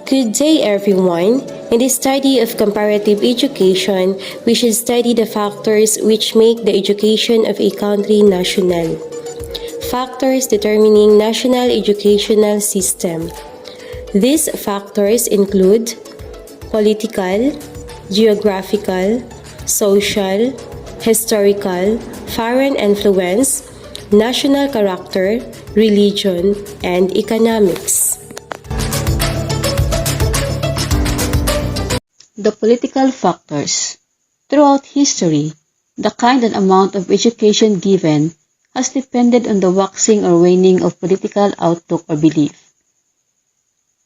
Good day, everyone. In this study of comparative education, we should study the factors which make the education of a country national. Factors determining national educational system. These factors include political, geographical, social, historical, foreign influence, national character, religion, and economics. The political factors. Throughout history, the kind and amount of education given has depended on the waxing or waning of political outlook or belief.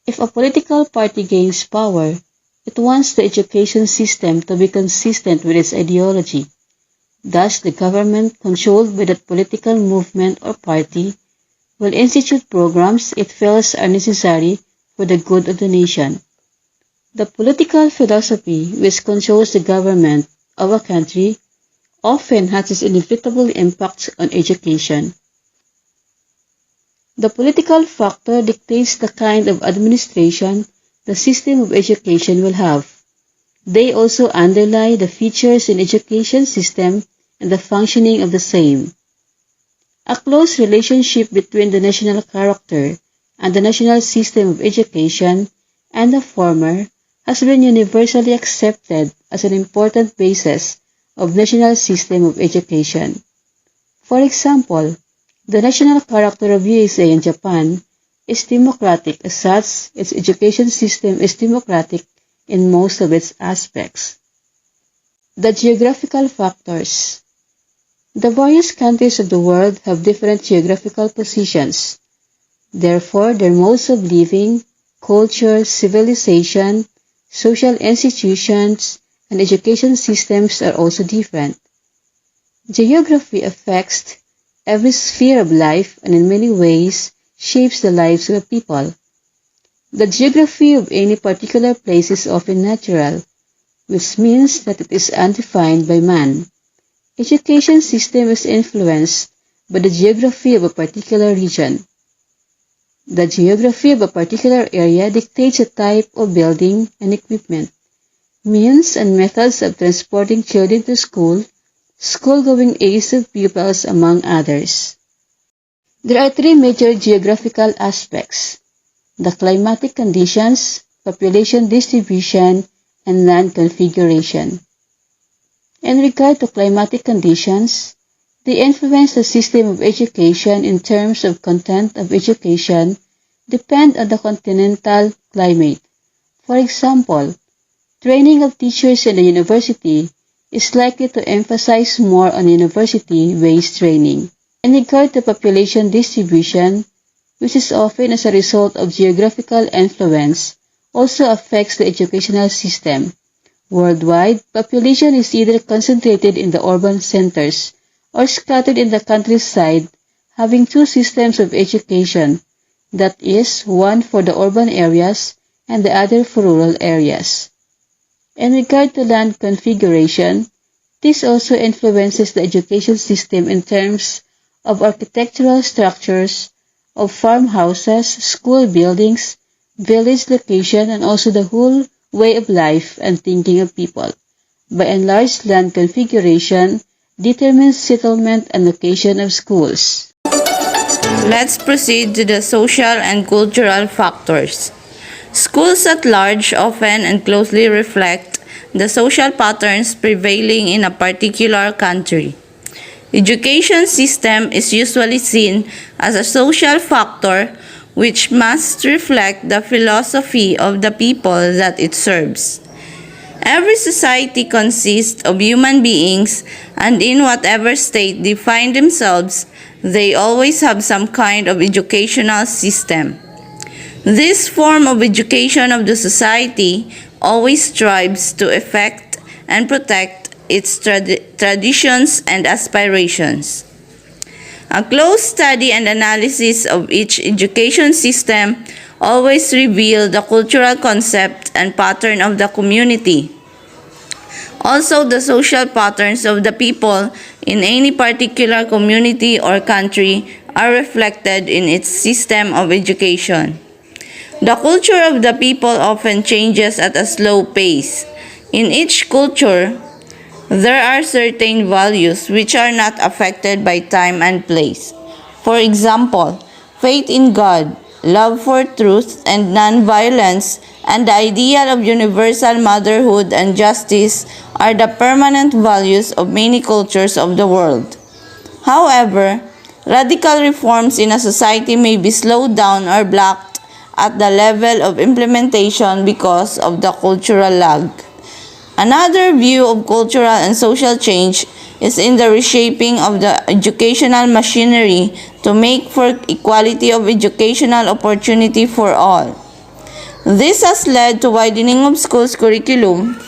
If a political party gains power, it wants the education system to be consistent with its ideology. Thus, the government controlled by that political movement or party will institute programs it feels are necessary for the good of the nation. The political philosophy which controls the government of a country often has its inevitable impact on education. The political factor dictates the kind of administration the system of education will have. They also underlie the features in education system and the functioning of the same. A close relationship between the national character and the national system of education and the former has been universally accepted as an important basis of national system of education. For example, the national character of USA and Japan is democratic. As such, its education system is democratic in most of its aspects. The geographical factors. The various countries of the world have different geographical positions. Therefore, their modes of living, culture, civilization, social institutions, and education systems are also different. Geography affects every sphere of life and in many ways shapes the lives of people. The geography of any particular place is often natural, which means that it is undefined by man. Education system is influenced by the geography of a particular region. The geography of a particular area dictates a type of building and equipment, means and methods of transporting children to school, school-going age of pupils, among others. There are three major geographical aspects: the climatic conditions, population distribution, and land configuration. In regard to climatic conditions, they influence the system of education in terms of content of education depend on the continental climate. For example, training of teachers in a university is likely to emphasize more on university-based training. In regard to population distribution, which is often as a result of geographical influence, also affects the educational system. Worldwide, population is either concentrated in the urban centers or scattered in the countryside, having two systems of education, that is, one for the urban areas and the other for rural areas. In regard to land configuration, this also influences the education system in terms of architectural structures, of farmhouses, school buildings, village location, and also the whole way of life and thinking of people. By and large, land configuration determines settlement and location of schools. Let's proceed to the social and cultural factors. Schools at large often and closely reflect the social patterns prevailing in a particular country. Education system is usually seen as a social factor which must reflect the philosophy of the people that it serves. Every society consists of human beings, and in whatever state they find themselves, they always have some kind of educational system. This form of education of the society always strives to effect and protect its traditions and aspirations. A close study and analysis of each education system always reveal the cultural concept and pattern of the community. Also, the social patterns of the people in any particular community or country are reflected in its system of education. The culture of the people often changes at a slow pace. In each culture, there are certain values which are not affected by time and place. For example, faith in God, love for truth and non-violence, and the ideal of universal motherhood and justice are the permanent values of many cultures of the world. However, radical reforms in a society may be slowed down or blocked at the level of implementation because of the cultural lag. Another view of cultural and social change is in the reshaping of the educational machinery to make for equality of educational opportunity for all. This has led to widening of schools' curriculum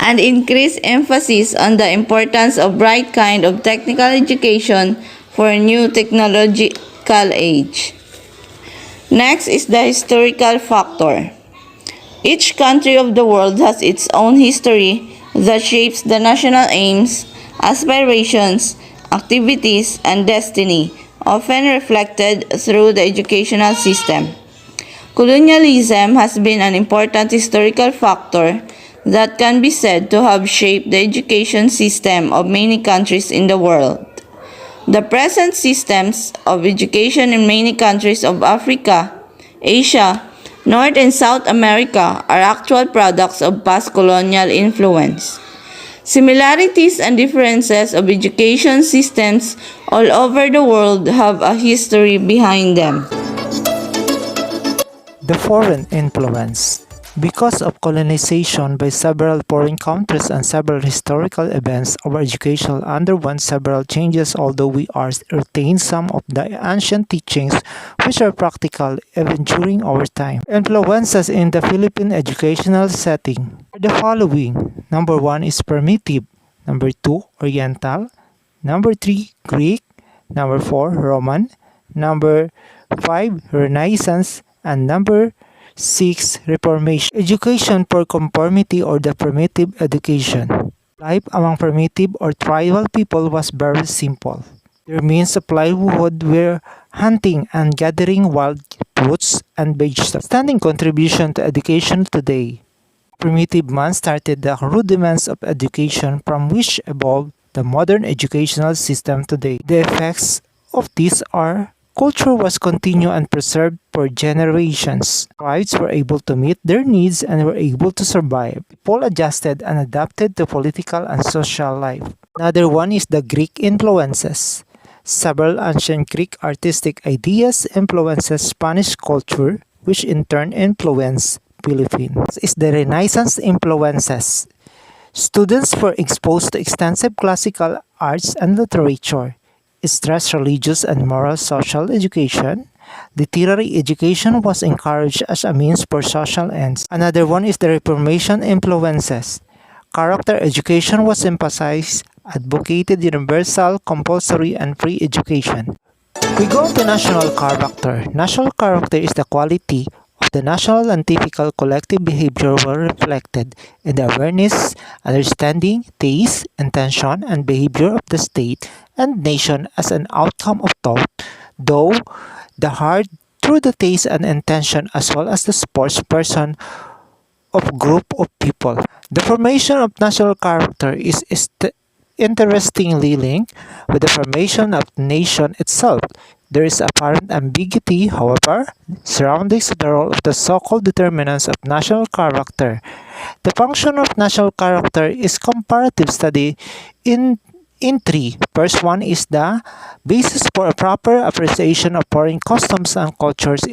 and increased emphasis on the importance of bright kind of technical education for a new technological age. Next is the historical factor. Each country of the world has its own history that shapes the national aims, aspirations, activities, and destiny, often reflected through the educational system. Colonialism has been an important historical factor that can be said to have shaped the education system of many countries in the world. The present systems of education in many countries of Africa, Asia, North and South America are actual products of past colonial influence. Similarities and differences of education systems all over the world have a history behind them. The foreign influence. Because of colonization by several foreign countries and several historical events, our education underwent several changes, although we are retain some of the ancient teachings which are practical even during our time. Influences in the Philippine educational setting are the following. Number 1 is primitive. Number 2, Oriental. Number 3, Greek. Number 4, Roman. Number 5, Renaissance. And number 6. Reformation. Education for conformity or the primitive education. Life among primitive or tribal people was very simple. Their means of livelihood were hunting and gathering wild fruits and vegetables. Standing contribution to education today. Primitive man started the rudiments of education from which evolved the modern educational system today. The effects of these are culture was continued and preserved for generations. Tribes were able to meet their needs and were able to survive. People adjusted and adapted to political and social life. Another one is the Greek influences. Several ancient Greek artistic ideas influences Spanish culture, which in turn influenced Philippines. Is the Renaissance influences. Students were exposed to extensive classical arts and literature. Stress religious and moral social education. Literary education was encouraged as a means for social ends. Another one is the Reformation influences. Character education was emphasized, advocated universal, compulsory, and free education. We go to national character. National character is the quality of the national and typical collective behavior were reflected in the awareness, understanding, taste, intention, and behavior of the state and nation as an outcome of thought, though the heart through the taste and intention as well as the sports person of group of people. The formation of national character is interestingly linked with the formation of the nation itself. There is apparent ambiguity, however, surrounding the role of the so-called determinants of national character. The function of national character is comparative study in three. First one is the basis for a proper appreciation of foreign customs and cultures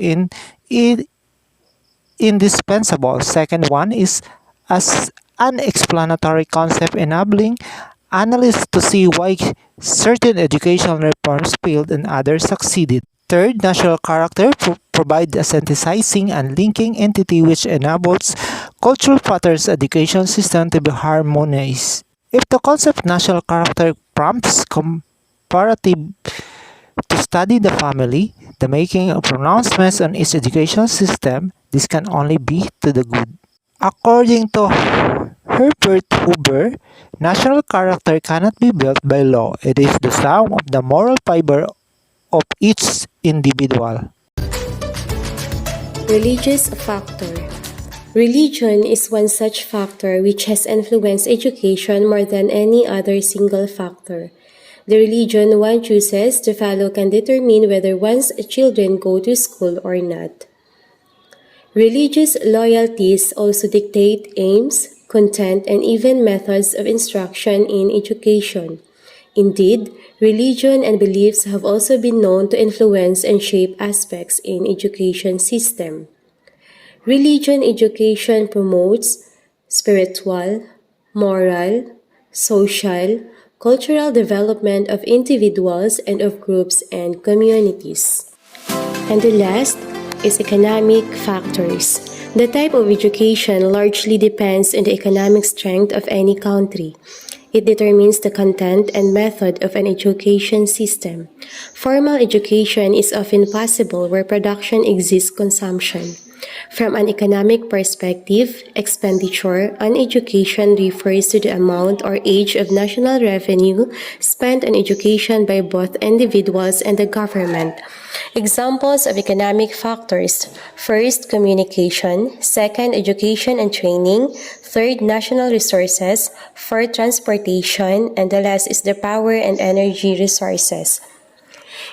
indispensable. Second one is as an explanatory concept enabling analysts to see why certain educational reforms failed and others succeeded. Third, national character provides a synthesizing and linking entity which enables cultural patterns education system to be harmonized. If the concept national character prompts comparative to study the family, the making of pronouncements on its educational system, this can only be to the good. According to Herbert Hoover, national character cannot be built by law. It is the sum of the moral fiber of each individual. Religious factor. Religion is one such factor which has influenced education more than any other single factor. The religion one chooses to follow can determine whether one's children go to school or not. Religious loyalties also dictate aims, content, and even methods of instruction in education. Indeed, religion and beliefs have also been known to influence and shape aspects in education system. Religion education promotes spiritual, moral, social, cultural development of individuals and of groups and communities. And the last is economic factors. The type of education largely depends on the economic strength of any country. It determines the content and method of an education system. Formal education is often possible where production exceeds consumption. From an economic perspective, expenditure on education refers to the amount or age of national revenue spent on education by both individuals and the government. Examples of economic factors: first, communication; second, education and training; third, national resources; fourth, transportation; and the last is the power and energy resources.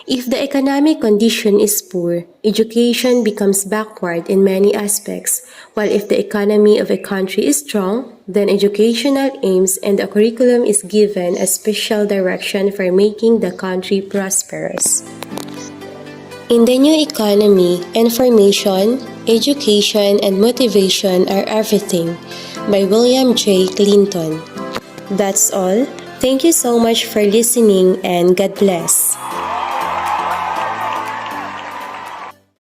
If the economic condition is poor, education becomes backward in many aspects, while if the economy of a country is strong, then educational aims and the curriculum is given a special direction for making the country prosperous. In the new economy, information, education, and motivation are everything, by William J. Clinton. That's all. Thank you so much for listening and God bless.